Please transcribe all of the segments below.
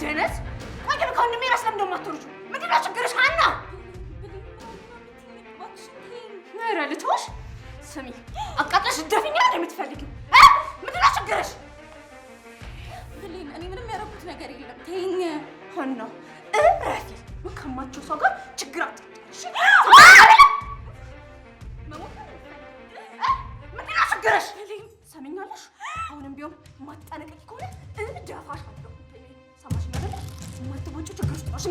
ደነስ ቆይ ግን ከወንድሜ ራስ ለምን እንደማትወርጁ ምንድን ነው ችግርሽ ሀና? ኧረ ልትወሽ ስሚ አቃጥለሽ ደፊኛ ነው የምትፈልጊው ምንድን ነው ችግርሽ? ብሌን እኔ ምንም ያደረኩት ነገር የለም ተይኝ ሀና እረፊ ከማቸው ሰው ጋር ችግር አትጥልሽ ምንድን ነው ችግርሽ? ሰሚኛለሽ አሁንም ቢሆን ማትጠነቀቂ ከሆነ እደፋሻለሁ ሰማሽ አይደል? የማትወጪው ችግር ውስጥ ነሽ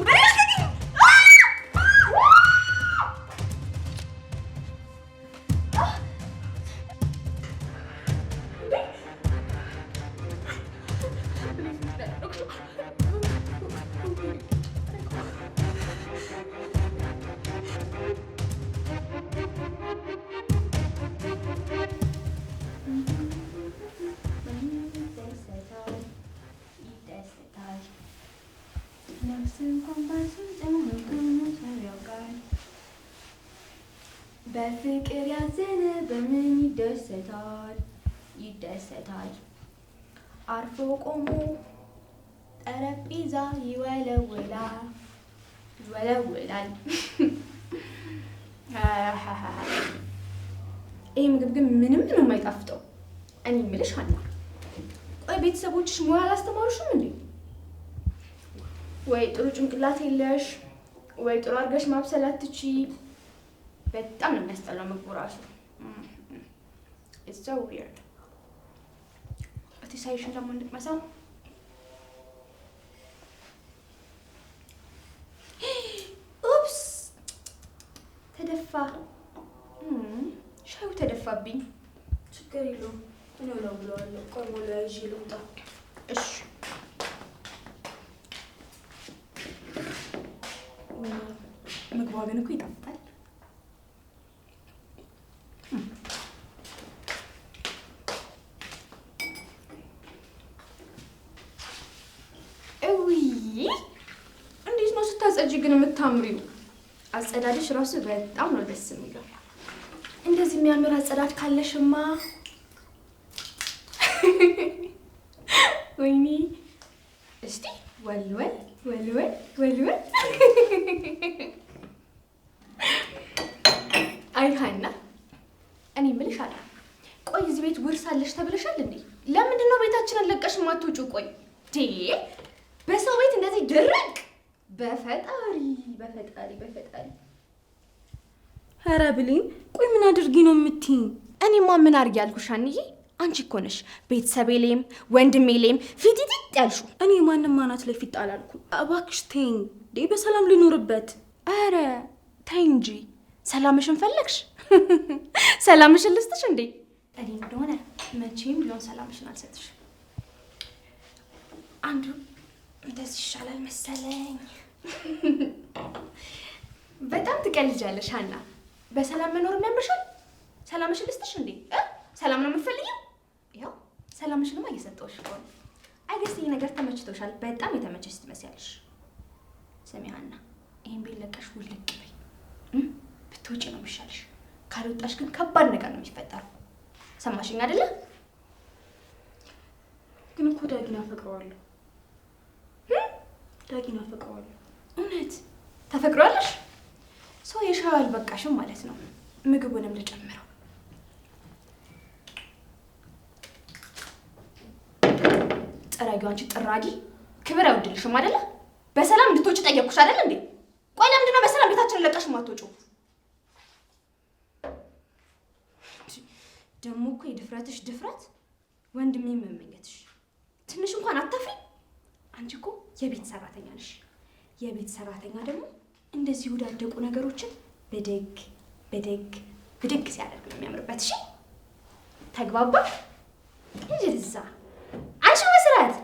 በፍቅር ያዘነ በምን ይደሰታል ይደሰታል አርፎ ቆሞ ጠረጴዛ ይወለውላል ይወለውላል። ይሄ ምግብ ግን ምንም ነው የማይጣፍጠው። እኔ የምልሽ ሀና ቆይ ቤተሰቦችሽ ሙያ አላስተማሩሽም እንዴ? ወይ ጥሩ ጭንቅላት የለሽ ወይ ጥሩ አድርገሽ ማብሰል አትችይ። በጣም ነው የሚያስጠላው ምግቡ ራሱ። It's so weird. ሳይሽን ደግሞ እንድትመሳው ኡፕስ ተደፋ። ሻዩ ተደፋብኝ። ችግር የለውም እኔ እውለውለዋለሁ። ቆይ ሞላ ይዤ ልውጣ። እሺ ምግቧ ግን እኮ ይጣፍጣል። እንዴት ነው ስታጸጂ ግን የምታምሪው? አጸዳድሽ ራሱ በጣም ነው ደስ የሚለው። እንደዚህ የሚያምር አጸዳድ ካለሽማ ወይኔ እስቲ ወልወል ወልወል ወልወል። አይ ሀና እኔ የምልሽ አለ ቆይ እዚህ ቤት ውርስ አለሽ ተብለሻል እንዴ? ለምንድን ነው ቤታችንን ለቀሽ የማትወጪው? ቆይ በሰው ቤት እንደዚህ ድርቅ በፈጣሪ በፈጣሪ በፈጣሪ። ኧረ ብሌን ቆይ ምን አድርጊ ነው የምትይኝ? እኔማ ምን አድርጊ ያልኩሽ አንዬ? አንቺ እኮ ነሽ ቤተሰቤ ላይም ወንድሜ ላይም ፊቲት ያልሽው። እኔ ማንም አናት ላይ ፊት አላልኩም። እባክሽ ተይኝ እንዴ በሰላም ልኖርበት። ኧረ ተይ እንጂ ሰላምሽን ፈለግሽ? ሰላምሽን ልስጥሽ እንዴ? እኔ እንደሆነ መቼም ቢሆን ሰላምሽን አልሰጥሽ። አንዱ እንደዚህ ይሻላል መሰለኝ። በጣም ትቀልጃለሽ ሀና። በሰላም መኖር የሚያምርሻል? ሰላምሽን ልስጥሽ እንዴ? ሰላም ነው የምትፈልጊው? ያው ሰላምሽንማ እየሰጠሁሽ እኮ ነው። አይገስ ይሄ ነገር ተመችቶሻል። በጣም የተመቸሽ ትመስያለሽ። ስሚ ሀና ይሄን ቤት ለቀሽ ውልቅ በይ። ብትወጪ ነው የሚሻልሽ። ካልወጣሽ ግን ከባድ ነገር ነው የሚፈጠረው። ሰማሽኝ አይደለ? ግን እኮ ዳጊን አፈቅረዋለሁ። ዳጊን አፈቅረዋለሁ። እውነት ተፈቅሯለሽ? ሰው የሻው አልበቃሽም ማለት ነው። ምግቡንም ልጨምረው። ጥራጊው አንቺ ጥራጊ ክብር አይወድልሽም አይደለ? በሰላም እንድትወጪ ጠየቅኩሽ አይደል እንዴ? ቆይ ለምንድን ነው በሰላም ቤታችንን ለቀሽ የማትወጪው? ደግሞ እኮ የድፍረትሽ ድፍረት ወንድሜ መመኘትሽ ትንሽ እንኳን አታፍሪ? አንቺ እኮ የቤት ሰራተኛ ነሽ። የቤት ሰራተኛ ደግሞ እንደዚህ ወዳደቁ ነገሮችን በደግ በደግ ብድግ ሲያደርግ ነው የሚያምርበት። እሺ ተግባባ? እንጀዛ አንቺ መስራት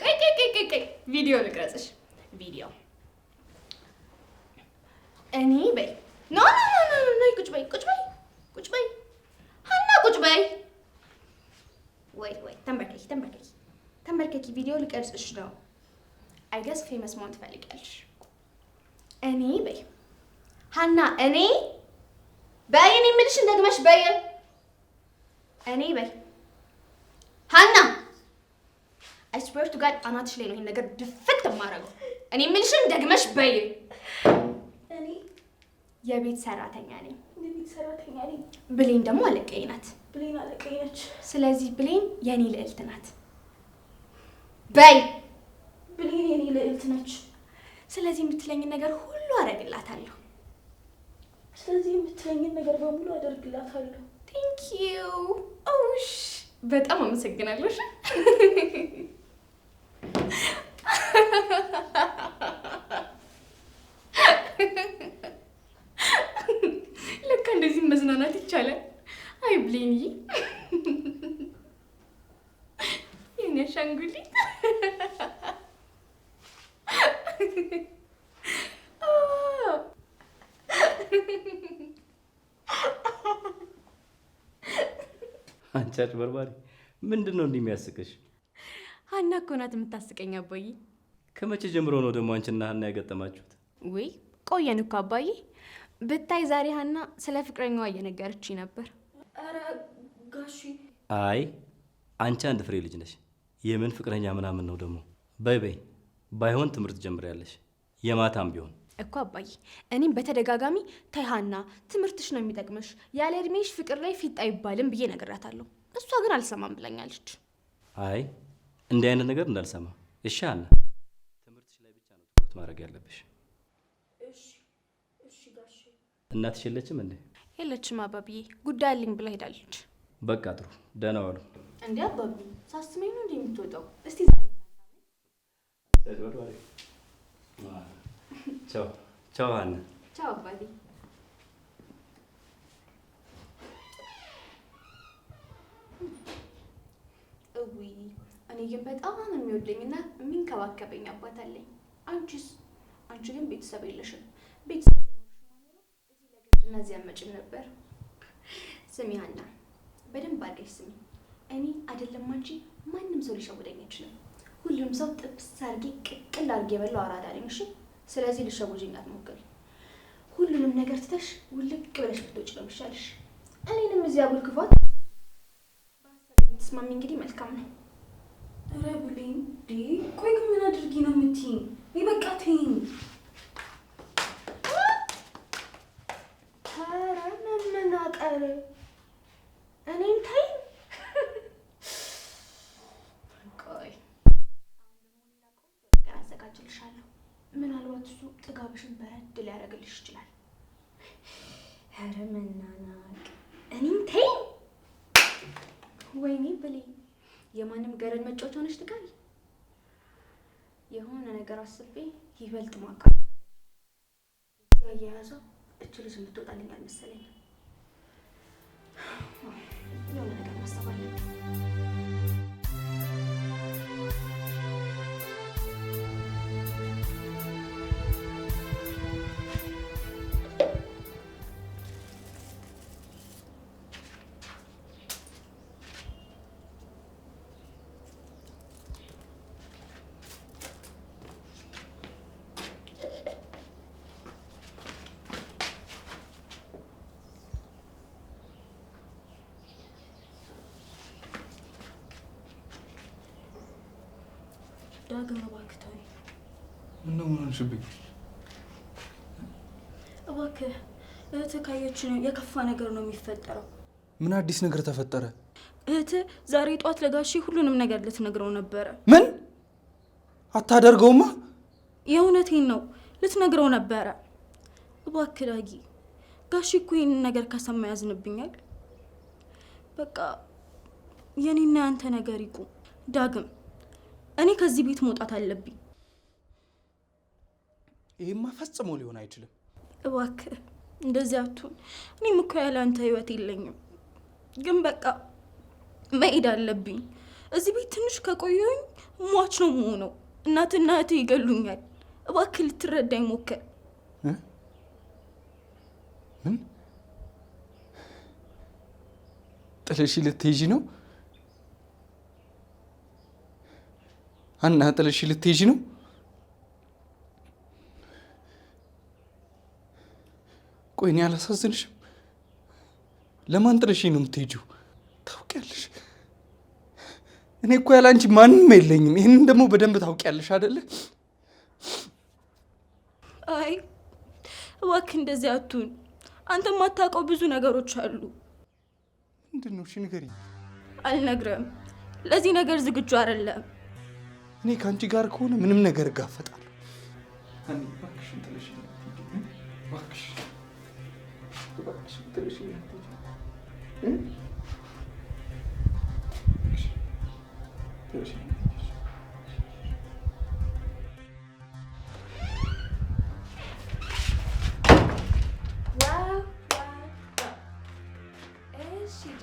ቆይ ቪዲዮ ልቅረጽሽ። ቪዲዮ እኔ በይ ኖ ቁጭ በይ ቁጭ በይ ቁጭ በይ ሀና ቁጭ በይ። ወይ ተንበርከኪ ተንበርከኪ ተንበርከኪ። ቪዲዮ ልቀርጽሽ ነው። አይገስ ፌመስ መሆን ትፈልጊያለሽ። እኔ በይ ሀና እኔ በይ እኔ የምልሽን ደግመሽ በይ። እኔ በይ ሀና I swear to God አናትሽ ላይ ነው ይሄን ነገር ድፍት የማደርገው። እኔ የምልሽን ደግመሽ በይ። እኔ የቤት ሰራተኛ ነኝ። የቤት ሰራተኛ ነኝ። ብሌን ደግሞ አለቃዬ ናት። ብሌን አለቃዬ ነች። ስለዚህ ብሌን የኔ ልዕልት ናት። በይ ብሌን የኔ ልዕልት ነች። ስለዚህ የምትለኝን ነገር ሁሉ አደርግላታለሁ። ስለዚህ የምትለኝን ነገር በሙሉ አደርግላታለሁ። ቴንክ ዩ። ኦሽ በጣም አመሰግናለሁ። ለካ እንደዚህ መዝናናት ይቻላል። አይ ብሌንዬ የኔ አሻንጉሊት አንቺ አጭበርባሪ ምንድን ነው እንደሚያስቅሽ? ሀና እኮ ናት የምታስቀኝ አባዬ። ከመቼ ጀምሮ ነው ደግሞ አንቺና ሀና ያገጠማችሁት? ወይ ቆየን እኮ አባዬ። ብታይ ዛሬ ሀና ስለ ፍቅረኛዋ እየነገረችኝ ነበር። ኧረ ጋሺ አይ አንቺ አንድ ፍሬ ልጅ ነሽ። የምን ፍቅረኛ ምናምን ነው ደግሞ? በይ በይ ባይሆን ትምህርት ጀምሪያለሽ፣ የማታም ቢሆን እኮ አባዬ። እኔም በተደጋጋሚ ተይ ሀና ትምህርትሽ ነው የሚጠቅምሽ፣ ያለ እድሜሽ ፍቅር ላይ ፊት አይባልም ብዬ ነግራታለሁ። እሷ ግን አልሰማም ብላኛለች። አይ እንዲህ አይነት ነገር እንዳልሰማ እሺ ሀና። ትምህርትሽ ላይ ብቻ ነው ትኩረት ማድረግ ያለብሽ። እሺ ጋሺ። እናትሽ የለችም እንዴ? የለችም አባብዬ፣ ጉዳይ አለኝ ብላ ሄዳለች። በቃ ጥሩ፣ ደህና ዋሉ። እንዴ አባቢ ሳስመኝ ነው እንዴ የምትወጣው? እስቲ ቻው ቻው ሀና። ቻው አባቴ። እውይ እኔ ግን በጣም የሚወደኝና የሚንከባከበኝ አባት አለኝ። አንቺስ? አንቺ ግን ቤተሰብ የለሽም። ቤተሰብ እዚህ ለግብርና እዚህ አትመጭም ነበር። ስሚ ሀና፣ በደንብ አድርገሽ ስሚ። እኔ አይደለም አንቺ ማንም ሰው ሊሸውደኝ አይችልም። ሁሉም ሰው ጥብስ አድርጌ ቅቅል አድርጌ የበላው አራዳ ነኝ። እሺ፣ ስለዚህ ልሸውጂኝ አትሞክሪ። ሁሉንም ነገር ትተሽ ውልቅ ብለሽ ብትወጪ ነው የሚሻልሽ። እኔንም እዚህ አጉል ክፋት በሀሳብ የምትስማሚ እንግዲህ መልካም ነው። ኧረ ብሌን ቆይ ግን ምን አድርጊ ነው የምትይኝ? በቃ ተይኝ። ኧረ መመናቀር እኔን ተይኝ። ቆይ አሁን ደግሞ ሌላ ቆንጆ ነገር አዘጋጅልሻለሁ። ምናልባት እሱ ጥጋብሽን በረድ ሊያደርግልሽ ይችላል። ኧረ መናናቅ እኔን ተይኝ። ወይኔ ብሌን የማንም ገረድ መጫወቻ ሆነሽ ትቀሪ። የሆነ ነገር አስቤ ይበልጥ ማቃል ያያያዘው እች ልጅ የምትወጣልኝ አልመሰለኝም። የሆነ ነገር ማሰብ አለብኝ። ዳግም እባክህ ተወኝ። ምነው ምን ሆንሽብኝ? እባክህ እህትህ ካየችን የከፋ ነገር ነው የሚፈጠረው። ምን አዲስ ነገር ተፈጠረ? እህትህ ዛሬ ጧት ለጋሼ ሁሉንም ነገር ልትነግረው ነበረ። ምን? አታደርገውማ። የእውነቴን ነው፣ ልትነግረው ነበረ። እባክህ ዳጊ፣ ጋሼ እኮ ይህንን ነገር ከሰማ ያዝንብኛል። በቃ የኔና ያንተ ነገር ይቁም። ዳግም እኔ ከዚህ ቤት መውጣት አለብኝ። ይሄማ ፈጽሞ ሊሆን አይችልም። እባክህ እንደዚህ አትሁን። እኔም እኮ ያለ አንተ ህይወት የለኝም። ግን በቃ መሄድ አለብኝ። እዚህ ቤት ትንሽ ከቆየሁኝ ሟች ነው የምሆነው። እናትና እህቴ ይገሉኛል። እባክህ ልትረዳኝ ሞክር። ምን? ጥለሽ ልትሄጂ ነው? ሀና ጥለሽ ልትሄጂ ነው? ቆይ እኔ አላሳዝንሽም? ለማን ጥለሽኝ ነው የምትሄጂው? ታውቂያለሽ እኔ እኮ ያለ አንቺ ማንም የለኝም። ይህንን ደግሞ በደንብ ታውቂያለሽ አይደለ? አይ እባክህ እንደዚህ አትሁን። አንተ የማታውቀው ብዙ ነገሮች አሉ። ምንድን ነው? እሺ ንገሪኝ። አልነግርህም። ለዚህ ነገር ዝግጁ አይደለም። እኔ ከአንቺ ጋር ከሆነ ምንም ነገር እጋፈጣለሁ። እባክሽን ጥለሽኝ አትሂጂ። እባክሽን ጥለሽኝ አትሂጂ።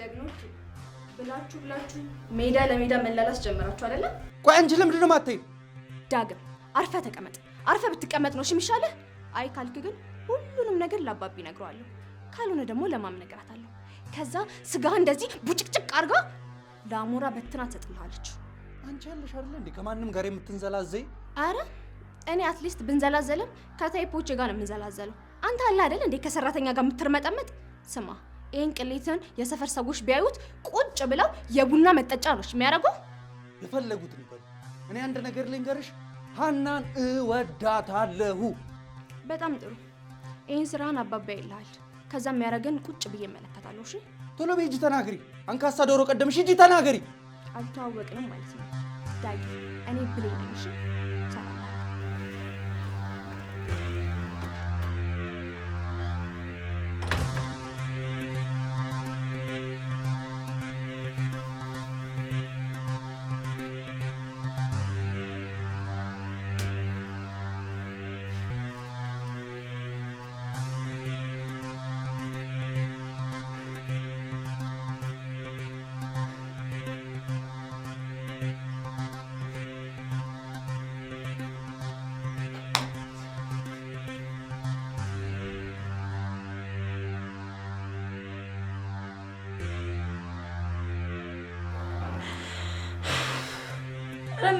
ጀግኖቹ ብላችሁ ሜዳ ለሜዳ መላላስ ጀመራችሁ አይደለ? ቆይ አንቺ ለምንድን ነው የማትሄጂው? ዳግም አርፈ ተቀመጥ። አርፈ ብትቀመጥ ነው የሚሻለህ። አይ ካልክ ግን ሁሉንም ነገር ለአባቢ እነግረዋለሁ። ካልሆነ ደግሞ ለማም እነግራታለሁ። ከዛ ስጋ እንደዚህ ቡጭቅጭቅ አድርጋ ለአሞራ በትና ትጥልሃለች። አንቺ ያለሽ አይደለ እንዴ ከማንም ጋር የምትንዘላዘይ? አረ እኔ አትሊስት ብንዘላዘልም ከታይፖቼ ጋር ነው የምንዘላዘለው። አንተ አለ አይደል እንዴ ከሰራተኛ ጋር የምትርመጠመጥ። ስማ ይሄን ቅሌትን የሰፈር ሰዎች ቢያዩት ቁጭ ብለው የቡና መጠጫ ነው የሚያደርገው። የፈለጉት ይበሉ። እኔ አንድ ነገር ልንገርሽ፣ ሀናን እወዳታለሁ። በጣም ጥሩ። ይሄን ስራህን አባባ ይልሃል። ከዛ የሚያደርገን ቁጭ ብዬ እመለከታለሁ። እሺ ቶሎ በይ ሂጂ ተናገሪ። አንካሳ ዶሮ ቀደምሽ፣ ሂጂ ተናገሪ። አልተዋወቅንም ማለት ነው ዳጊ። እኔ ብሌን ነኝ። እሺ ሰላም።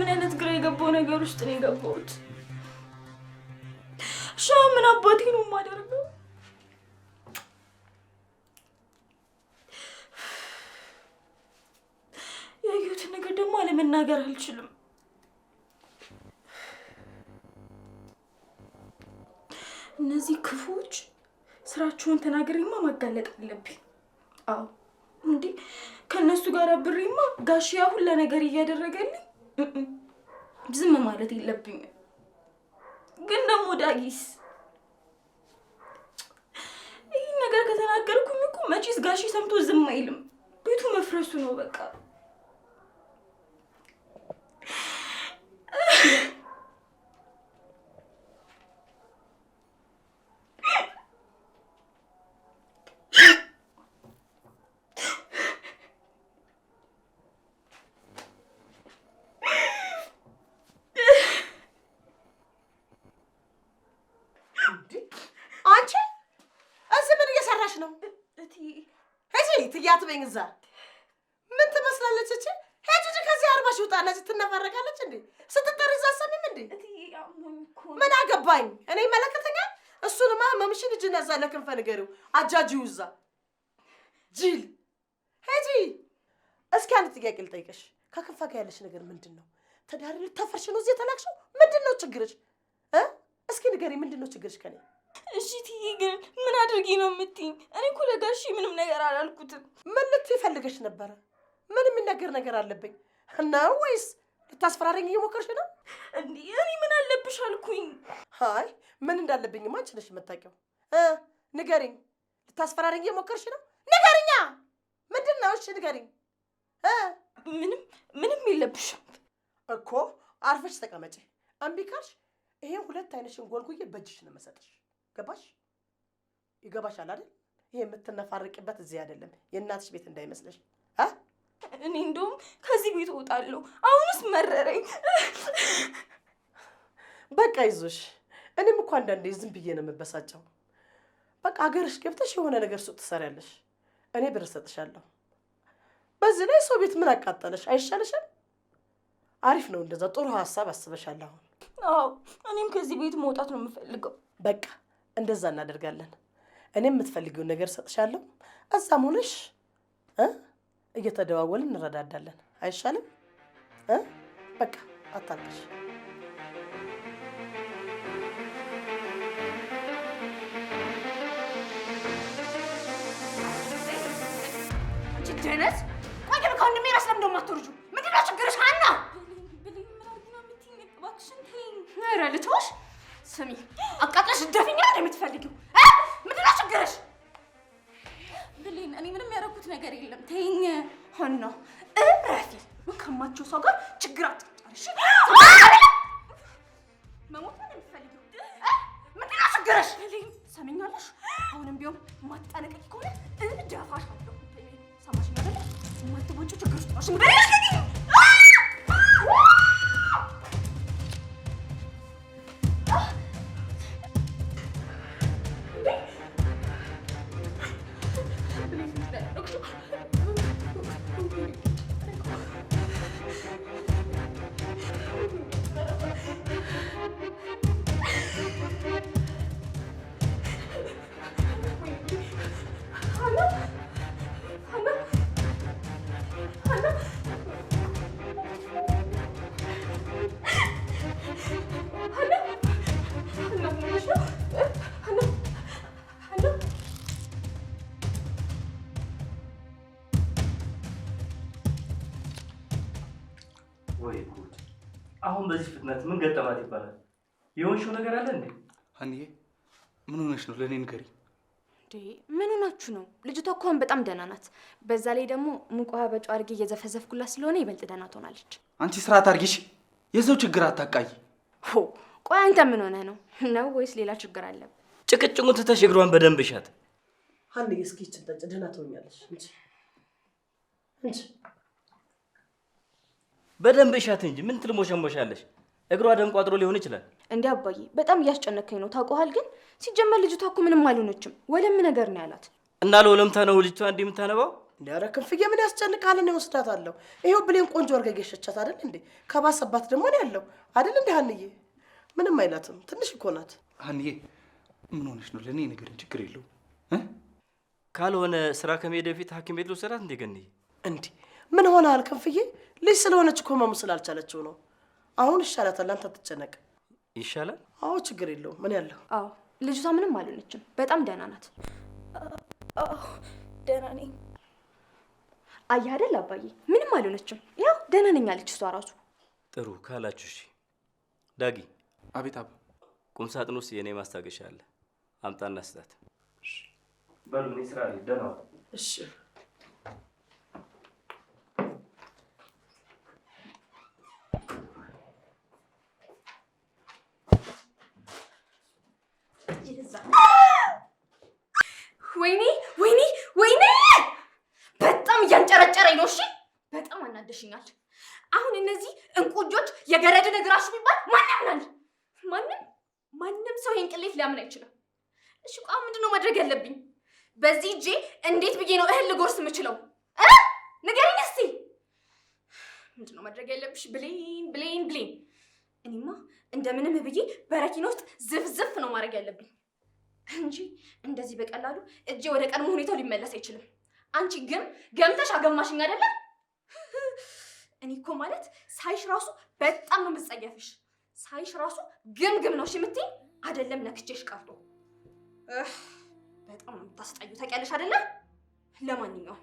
ምን አይነት ግራ የገባው ነገር ውስጥ ነው የገባሁት? ሻው ምን አባቴ ነው የማደርገው? ያየሁትን ነገር ደግሞ አለመናገር አልችልም። እነዚህ ክፉዎች ስራቸውን ተናግሬማ ማጋለጥ አለብኝ። አዎ እንዴ ከነሱ ጋር አብሬማ ጋሽያ ሁሉ ነገር እያደረገልኝ ዝም ማለት የለብኝም። ግን ደግሞ ዳጊስ ይህን ነገር ከተናገርኩኝ እኮ መቼስ ጋሽ ሰምቶ ዝም አይልም። ቤቱ መፍረሱ ነው በቃ። ትያት በኝ እዛ ምን ትመስላለች እቺ? ሄጂ ከዚህ አርባሽ ውጣ። ለዚህ ትነፋረቃለች እንዴ? ስትጠሪ እዛ ሰሚም እንዴ? ምን አገባኝ እኔ ይመለከተኛል። እሱንማ መምሽን እጅ ነዛ ለክንፈ ንገሪው አጃጂው እዛ ጅል። ሄጂ እስኪ አንድ ጥያቄ ልጠይቅሽ። ከክንፈ ጋር ያለሽ ነገር ምንድን ነው? ተዳሪ ልታፈርሽ ነው እዚህ የተላክሽው? ምንድን ነው ችግርሽ? እስኪ ንገሪ ምንድን ነው ችግርሽ ከኔ? እሺ ትዬ ግን ምን አድርጊ ነው የምትይኝ? እኔ እኮ ለጋሽ ምንም ነገር አላልኩትም። ምን ልትይ ፈልገሽ ነበረ? ምን የሚነገር ነገር አለብኝ ነው ወይስ ልታስፈራረኝ እየሞከርሽ ነው? እንዴ እኔ ምን አለብሽ አልኩኝ። አይ ምን እንዳለብኝማ አንቺ ነሽ የምታውቂው። ንገሪኝ። ልታስፈራረኝ እየሞከርሽ ነው? ንገሪኛ። ምንድን ነው? እሺ ንገሪኝ። ምንም የለብሽም እኮ። አርፈሽ ተቀመጪ። እምቢ ካልሽ ይሄን ሁለት አይነሽን ጎልጉዬ በእጅሽ ነው የምሰጥሽ። ገባሽ? ይገባሻል አይደል? ይሄ የምትነፋርቂበት እዚህ አይደለም፣ የእናትሽ ቤት እንዳይመስልሽ። እኔ እንደውም ከዚህ ቤት እወጣለሁ። አሁንስ መረረኝ። በቃ ይዞሽ። እኔም እኮ አንዳንዴ ዝም ብዬ ነው የምበሳጨው። በቃ ሀገርሽ ገብተሽ የሆነ ነገር ሱቅ ትሰሪያለሽ፣ እኔ ብር እሰጥሻለሁ። በዚህ ላይ ሰው ቤት ምን አቃጠለሽ? አይሻልሽም? አሪፍ ነው እንደዛ። ጥሩ ሀሳብ አስበሻል አሁን። አዎ እኔም ከዚህ ቤት መውጣት ነው የምፈልገው። በቃ እንደዛ እናደርጋለን። እኔ የምትፈልጊውን ነገር ሰጥሻለሁ። እዛም ሆነሽ እየተደዋወልን እንረዳዳለን። አይሻልም? በቃ አታልቅሽ። አንቺ ደነስ! ቆይ ግን ከወንድሜ ራስ ለምን እንደማትወርጁ? ምንድን ነው ችግርሽ ሀና? ኧረ ልትወሽ ስሚ፣ አቃጥለሽ ደፍኛ ነው የምትፈልጊው? ምንድን ነው ችግርሽ? ብሌን፣ እኔ ምንም ያደረኩት ነገር የለም። ተይኝ ሀና፣ እረፊ። ከማቸው ሰው ጋር ችግር አትፍጠሪ። መሞት ነው የምትፈልጊው? ምንድን ነው ችግርሽ? ሰሚኛለሽ? አሁንም ቢሆን ማትጠነቀቂ ከሆነ እደፋሻለሁ። ሰማሽኝ አይደለ? የማትወጪው ችግር ውስጥ ነሽ። ወይ ጉድ! አሁን በዚህ ፍጥነት ምን ገጠማት ይባላል? የሆንሽው ነገር አለ እንዴ? ሀንዬ ምን ሆነሽ ነው? ለእኔ ንገሪ። ምን ሆናችሁ ነው? ልጅቷ እኮ አሁን በጣም ደህና ናት። በዛ ላይ ደግሞ ሙቅ ውሃ በጨው አድርጌ እየዘፈዘፍኩላት ስለሆነ ይበልጥ ደህና ትሆናለች። አንቺ ስርዓት አድርጊሽ። የሰው ችግር አታቃይ። ቆይ አንተ ምን ሆነህ ነው? ነው ወይስ ሌላ ችግር አለ? ጭቅጭቁን ትተሽ እግሯን በደንብ እሻት። ሀንዬ እስኪ ይችን ጠጭ፣ ደህና ትሆኛለሽ እንጂ በደንብ እሻት እንጂ ምን ትልሞሸሞሻለሽ? እግሯ ደም ቋጥሮ ሊሆን ይችላል። እንዴ አባዬ፣ በጣም እያስጨነከኝ ነው ታውቀዋል። ግን ሲጀመር ልጅቷ እኮ ምንም አልሆነችም። ወለም ነገር ነው ያላት። እና ለወለምታ ነው ልጅቷ እንዲህ የምታነባው? ኧረ ክንፍዬ ምን ያስጨንቃል? እኔ ወስዳታለሁ። ይሄው ብሌን ቆንጆ አድርጋ እየሸቻት አይደል እንዴ? ከባሰባት ደግሞ ነው ያለው አይደል እንዴ? ሀንዬ ምንም አይላትም፣ ትንሽ እኮ ናት። ሀንዬ ምን ሆነሽ ነው? ለእኔ ነገር ችግር የለው። ካልሆነ ስራ ከመሄድ በፊት ሐኪም ቤት ልውሰዳት እንዴ? ገኒ እንዴ ምን ሆነሃል ክንፍዬ? ልጅ ስለሆነች እኮ ህመሙ ስላልቻለችው ነው። አሁን ይሻላታል፣ አንተ አትጨነቅ። ይሻላል? አዎ ችግር የለውም። ምን ያለው? አዎ ልጅቷ ምንም አልሆነችም፣ በጣም ደህና ናት። ደህና ነኝ። አየህ አይደል አባዬ፣ ምንም አልሆነችም። ያው ደህና ነኝ አለች እሷ ራሱ። ጥሩ ካላችሁ እሺ። ዳጊ። አቤት አባ። ቁም ሳጥን ውስጥ የኔ ማስታገሻ አለ፣ አምጣና ስጣት። በሉ እኔ ስራ ላይ ደህና ዋል። እሺ ወይኔ ወይኔ ወይኔ! በጣም እያንጨረጨረኝ ነው። እሺ በጣም አናደሽኛል። አሁን እነዚህ እንቁጆች የገረድ እግራችሁ ቢባል ማን ያምናል? ማንም ሰው ይሄን ቅሌት ሊያምን አይችልም። እሺ ቆይ ምንድን ነው ማድረግ ያለብኝ? በዚህ እጄ እንዴት ብዬ ነው እህል ልጎርስ የምችለው? ንገሪኝ እስቲ። ምንድን ነው ማድረግ ያለብሽ? ብሌን። እኔማ እንደምንም ብዬ በረኪና ውስጥ ዝፍዝፍ ነው ማድረግ ያለብኝ እንጂ እንደዚህ በቀላሉ እጄ ወደ ቀድሞ ሁኔታው ሊመለስ አይችልም። አንቺ ግን ገምተሽ አገማሽኝ አይደለ? እኔ እኮ ማለት ሳይሽ ራሱ በጣም ነው የምጸየፍሽ። ሳይሽ ራሱ ግምግም ነው እሺ የምትይኝ አይደለም። ነክቼሽ ቀርቶ በጣም ነው የምታስጠዩ ታውቂያለሽ አይደለ? ለማንኛውም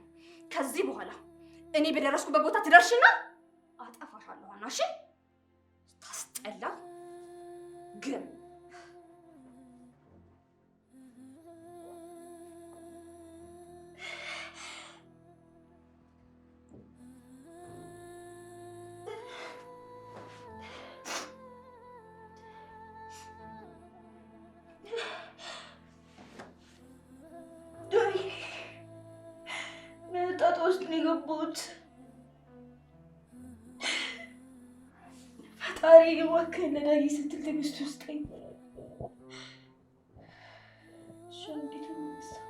ከዚህ በኋላ እኔ በደረስኩበት ቦታ ትደርሽና አጠፋሻለሁ። እና እሺ ታስጠላ ግን ጣጣ ውስጥ ነው የገባሁት። ፈጣሪ እባክህን ለዳጊ ስትል ትዕግስት ውስጠኝ። እሺ እንዴት ነው የምነሳው?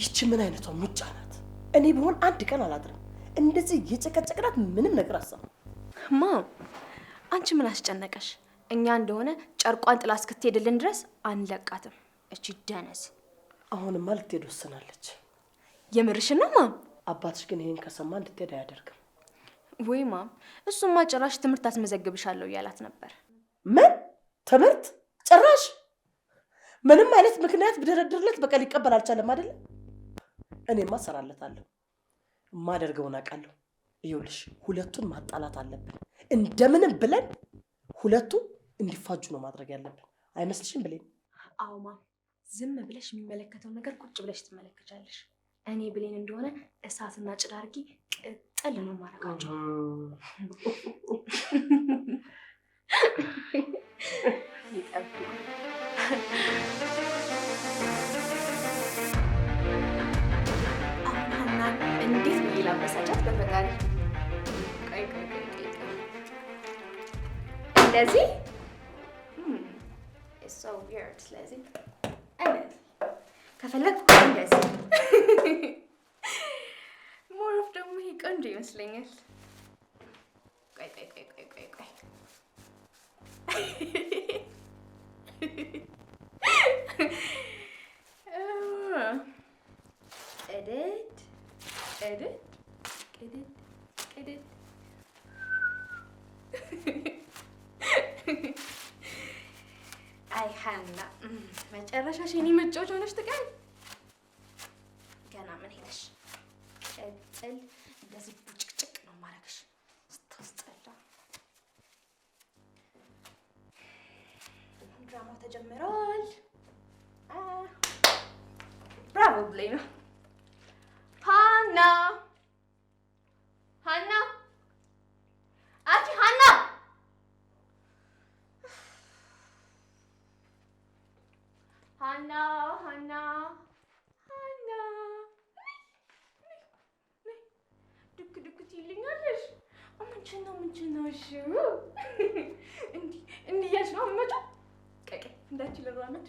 ይቺ ምን አይነቷ ሙጫ ናት? እኔ ቢሆን አንድ ቀን አላድርም። እንደዚህ እየጨቀጨቅናት ምንም ነገር አሰማ። ማም አንቺ ምን አስጨነቀሽ? እኛ እንደሆነ ጨርቋን ጥላ እስክትሄድልን ድረስ አንለቃትም። እቺ ደነዝ አሁንማ ልትሄድ ወስናለች። የምርሽን ነው ማም? አባትሽ ግን ይሄን ከሰማ እንድትሄድ አያደርግም ወይ ማም? እሱማ ጭራሽ ትምህርት አስመዘግብሻለሁ እያላት ነበር። ምን ትምህርት? ጭራሽ ምንም አይነት ምክንያት ብደረድርለት በቃ ሊቀበል አልቻለም አይደለ? እኔማ እሰራለታለሁ፣ የማደርገውን አውቃለሁ። ይኸውልሽ ሁለቱን ማጣላት አለብን። እንደምንም ብለን ሁለቱ እንዲፋጁ ነው ማድረግ ያለብን። አይመስልሽም ብሌን? አዎ ማም፣ ዝም ብለሽ የሚመለከተውን ነገር ቁጭ ብለሽ ትመለከቻለሽ። እኔ ብሌን እንደሆነ እሳትና ጭድ አድርጊ ቅጥል ነው ማረጋቸው። አሁን እንዴት ብዬ ላበሳጫት? በፈጣሪ እንደዚህ so weird ስለዚህ ከፈለግ እንደዚህ ሞር ኦፍ ደግሞ ይሄ ቆንጆ ይመስለኛል። ቆይ edit አይ ሀና መጨረሻሽ የኔ መጫወቻ ሆነሽ ትቀር። ገና ምን ሄደሽ ቀጥል። እንደዚህ ቡጭቅጭቅ ነው ማረግሽ። ስታስጠላ። ድራማው ተጀምሯል። ብራቮ ብሌና። ሀና አንቺ ሀና ድክ ትይልኛለሽ። ምንችን ነው? እሺ እንዲህ እያልሽ ነው የምመጪው? ቀቀ እንዳችል ልራመድ።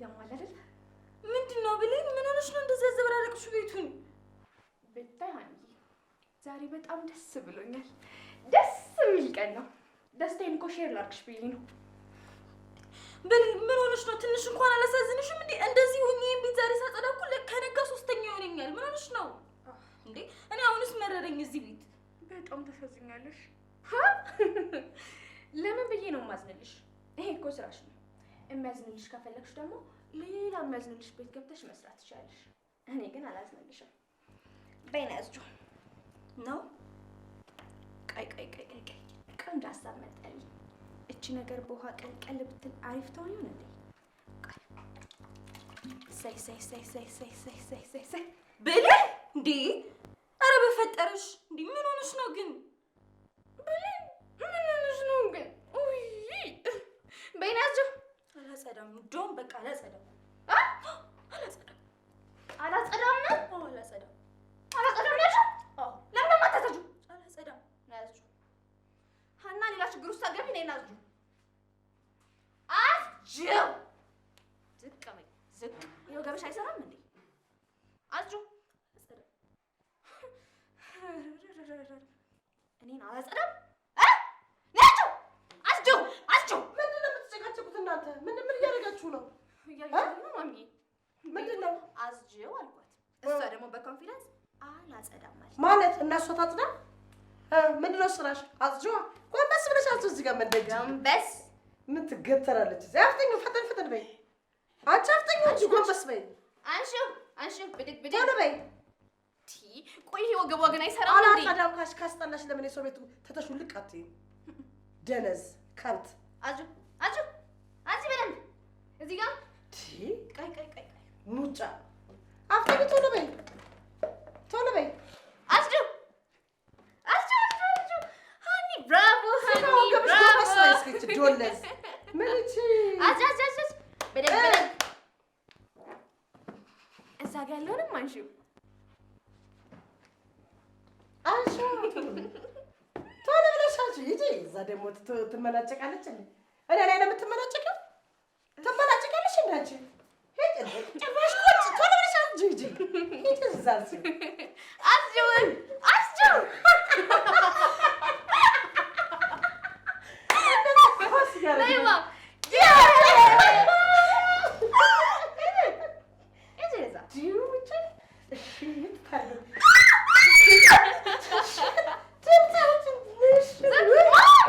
ያማል አይደል? ምንድን ነው ብሌን? ምን ሆነሽ ነው እንደዚህ ያዘበራረቅሽ ቤቱን? ብታይ ሀንዬ ዛሬ በጣም ደስ ብሎኛል። ደስ የሚል ቀን ነው። ደስታዬን እኮ ሼር ላድርግሽ ብዬ ነው። ምን ሆነሽ ነው? ትንሽ እንኳን አላሳዝንሽም እንዴ? እንደዚህ ሆኜ ቤት ዛሬ ሳጸዳ እኮ ከነጋ 3ኛ ይሆነኛል። ምን ሆነሽ ነው እንዴ? እኔ አሁንስ መረረኝ እዚህ ቤት። በጣም ተሳዝኛለሽ። ለምን ብዬ ነው የማዝንልሽ? ይሄ እኮ ስራሽ ነው። የሚያዝንልሽ ከፈለግሽ ደግሞ ሌላ የሚያዝንልሽ ቤት ገብተሽ መስራት ትችላለሽ። እኔ ግን አላዝንልሽም። በይና ያዝጁ ነው። ቀይ ቆንጆ ሀሳብ መጣልኝ። እቺ ነገር በውሃ ቀልቀል ብትል አሪፍ ትሆን ይሆን እንዴ? ሳይ ብሌን እንዴ! ኧረ በፈጠረሽ እንዴ! ምን ሆነሽ ነው ግን? ብሌን ምን ሆነሽ ነው ግን? ውይ በይና ያዝጁ። አላጸዳም። እንደውም በቃ አላጸዳም። አላጸዳም ነው? አላጸዳም። አላጸዳም ነው? ለምን ማታጸጁ? አላጸዳም። ያዝጁ ሀና፣ ሌላ ችግር ውስጥ አገቢ ነኝ። ናዝጁ አዝጁ ዝቅ በይ ዝቅ። ይኸው ገብሽ አይሰራም እንዴ? አዝጁ እኔን አላጸዳም። ናዝጁ አዝጁ። ምንድን ነው የምትጨቃጨቁት እናንተ? ምን እያደረጋችሁ ነው? እያየሁ ነው ማሚ። ምንድን ነው? አዝጁ አልኳት። እሷ ደግሞ በኮንፊደንስ አላጸዳም ማለት እና እሷ ታጽዳ። ምንድን ነው ስራሽ? አዝጁዋ። ጎንበስ ብለሽ አዝጁ። እዚህ ጋር መደጅ ጎንበስ ምን ትገተራለች? እዚህ አፍጠኙ፣ ፈጠን በይ አንቺ። አፍጠኙ እንጂ ጎንበስ በይ። አንሺው ብድግ ቶሎ በይ። ቆይ ወገቧ ግን አይሰራም እንዴ? አላጸዳም ካስጠላሽ ለምን የሰው ቤቱ ተተሹልቅ አትይም? ደነዝ ከብት። አዝጁ በደንብ እዚህ ጋር ቀይ ሙጫ። አፍጠኙ፣ ቶሎ በይ አዝጁ። ሀኒ ብራቮ፣ ሀኒ ብራቮ። ዶለዝ ምን እቺ አዝጁ በደንብ እዛ ጋር ያለውንም አንሺው። ቶሎ ብለሽ አንቺ ሂጂ። እዛ ደግሞ ትመናጨቃለች እንዴ? እኔ ላይ ነው የምትመናጨቀው? ትመናጨቃለች እንዳንቺ ሂድ ጭራሽ ቁጭ ቶሎ ብለሽ ሂጂ ሂጂ እዛ አስጀውን አስጀው ነይማ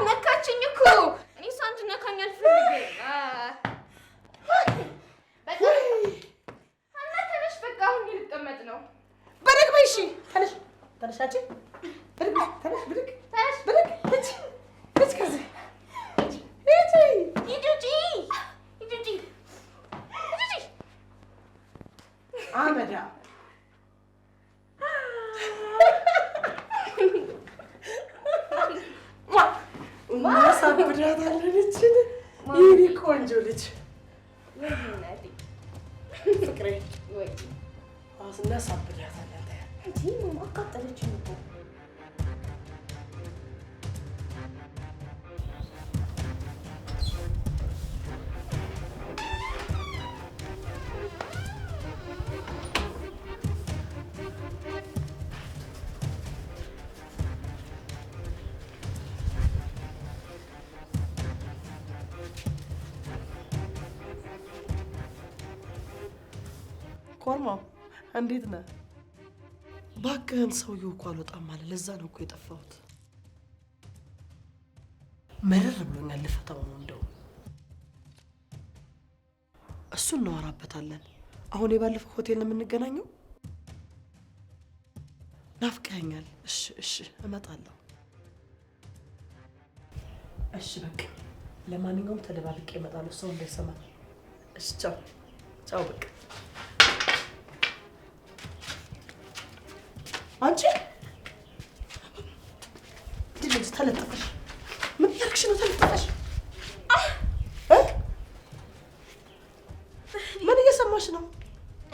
ነካችኝ እኮ እኔ እሷ እንድትነካኝ አልፈልግም። በቃ ሀና ተነሽ፣ በቃ አሁን ልቀመጥ ነው። ብድግ በይ እሺ። ተነሽ ተነሽ አንቺ ብድግ ተነሽ ብድግ ተነሽ ብድግ ሂጂ ሂጂ ከዚህ ሂጂ ሂጂ አመዳ እናሳብዳታለን እችን የእኔ ቆንጆ ልጅ ፍቅሬ እናሳብዳታለን። አቃጠለችኝ እኮ ኮርማው እንዴት ነህ? እባክህን ሰውዬው እኮ አልወጣም አለ። ለዛ ነው እኮ የጠፋሁት። መረር ብሎኛል። ልፈታው ነው እንደው እሱን እናወራበታለን። አሁን የባለፈው ሆቴል ነው የምንገናኘው። ናፍቀኸኛል። እሺ እሺ እመጣለሁ። እሺ በቃ ለማንኛውም ተደባብቄ እመጣለሁ፣ ሰው እንዳይሰማ። እሺ ቻው ቻው። በቃ አንቺ ድልጅ ተለጠፈሽ። ምን ያርክሽ ነው ተለጠፈሽ? ምን እየሰማሽ ነው?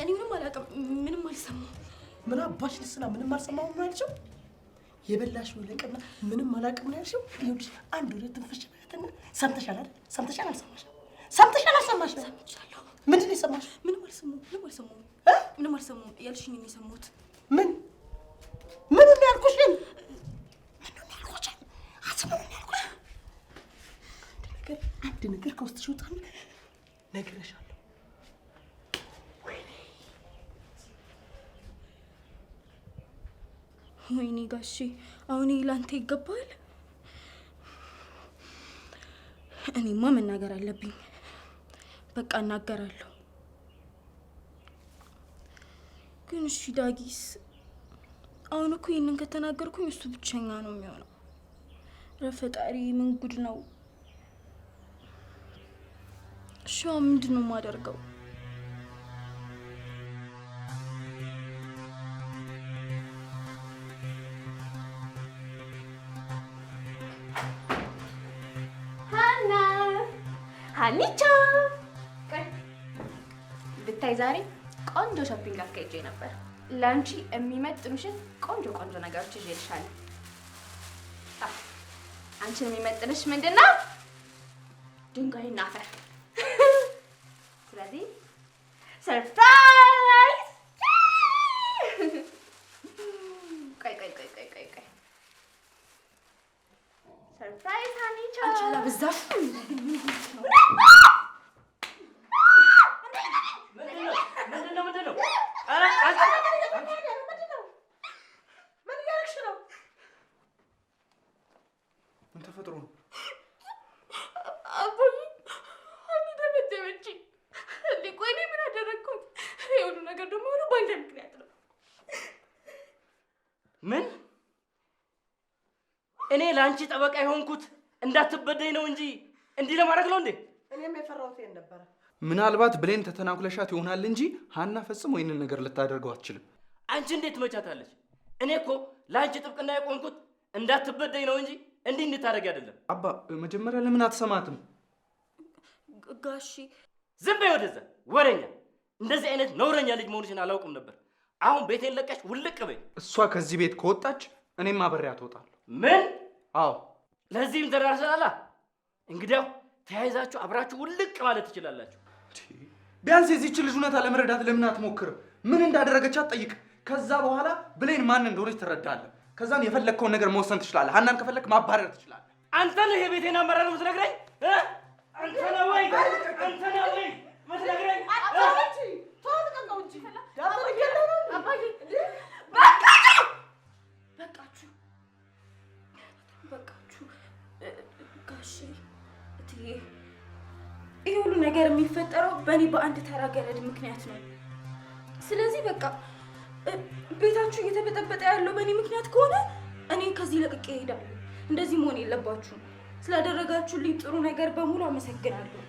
እኔ ምንም አላውቅም፣ ምንም አልሰማሁም። ምን አባሽ ልስና ምንም አልሰማሁም ነው ያልሽው? የበላሽው ይልቅና ምንም አላውቅም ነው ያልሽው? ይኸውልሽ አንድ ወሬ ትንፍሽ በያትና ሰምተሻል አይደል? ሰምተሻል አልሰማሽም? ሰምተሻል አልሰማሽም? ሰምቻለሁ። ምንድን ነው የሰማሽው? ምንም አልሰማሁም፣ ምንም አልሰማሁም፣ ምንም አልሰማሁም። ያልሽኝ ነው የሰማሁት። ምን ምን ነው ያልኩሽ? ምን ነው ያልኩሽ? አትሰማም ያልኩሽ? አንድ ነገር ከውስጥሽ ይወጣል። ነግሬሻለሁ። ወይኔ ጋሼ፣ አሁን ላንተ ይገባል። እኔማ መናገር አለብኝ። በቃ እናገራለሁ። ግን እሺ ዳጊስ፣ አሁን እኮ ይህንን ከተናገርኩኝ እሱ ብቸኛ ነው የሚሆነው። ኧረ ፈጣሪ ምን ጉድ ነው? እሺ ምንድን ነው የማደርገው? ሀና ሀኒቻ፣ ብታይ ዛሬ ቆንጆ ሾፒንግ አስከይጄ ነበር። ለአንቺ የሚመጥኑሽን ቆንጆ ቆንጆ ነገሮች ይዤልሻለሁ። አንቺን የሚመጥንሽ ምንድን ነው? ድንጋይና አፈር። ስለዚህ ሰርፕራይዝ! ቆይ ሰርፕራይዝ ሀኒቻ። አንቺ አላበዛሽ? ምን ተፈጥሮ ነው? አቦይ ሀኒ ደበደበችኝ። ቆይ እኔ ምን አደረግኩኝ? የሁሉ ነገር ደግሞ ሆኖ በአንተ ምክንያት ነው። ምን? እኔ ለአንቺ ጠበቃ የሆንኩት እንዳትበደኝ ነው እንጂ እንዲህ ለማድረግ ነው እንዴ? እኔም የፈራሁት ይሄን ነበረ። ምናልባት ብሌን ተተናኩለሻት ይሆናል እንጂ ሀና ፈጽሞ ይህንን ነገር ልታደርገው አትችልም። አንቺ እንዴት ትመቻታለች? እኔ እኮ ለአንቺ ጥብቅና የቆምኩት እንዳትበደኝ ነው እንጂ እንዲህ እንድታደርጊ አይደለም። አባ መጀመሪያ ለምን አትሰማትም? ጋሺ ዝም በይ ወደዛ ወሬኛ። እንደዚህ አይነት ነውረኛ ልጅ መሆንሽን አላውቅም ነበር። አሁን ቤቴን ለቀሽ ውልቅ በይ። እሷ ከዚህ ቤት ከወጣች እኔም አብሬያት እወጣለሁ። ምን? አዎ ለዚህም ተዳርሰናላ። እንግዲያው ተያይዛችሁ አብራችሁ ውልቅ ማለት ትችላላችሁ። ቢያንስ የዚህችን ልጅ እውነታ ለመረዳት ለምን አትሞክርም? ምን እንዳደረገቻት ጠይቅ። ከዛ በኋላ ብሌን ማን እንደሆነች ትረዳለህ። ከዛም የፈለግከውን ነገር መወሰን ትችላለህ። ሀናን ከፈለግ ማባረር ትችላለህ። አንተ ነህ የቤቴን አመራር የምትነግረኝ? አንተ ነህ ወይ? አንተ ነህ ወይ የምትነግረኝ? በቃችሁ ጋሼ፣ እትዬ፣ ይህ ሁሉ ነገር የሚፈጠረው በእኔ በአንድ ተራ ገረድ ምክንያት ነው። ስለዚህ በቃ ቤታችሁ እየተበጠበጠ ያለው በእኔ ምክንያት ከሆነ እኔ ከዚህ ለቅቄ እሄዳለሁ። እንደዚህ መሆን የለባችሁም። ስላደረጋችሁልኝ ጥሩ ነገር በሙሉ አመሰግናለሁ።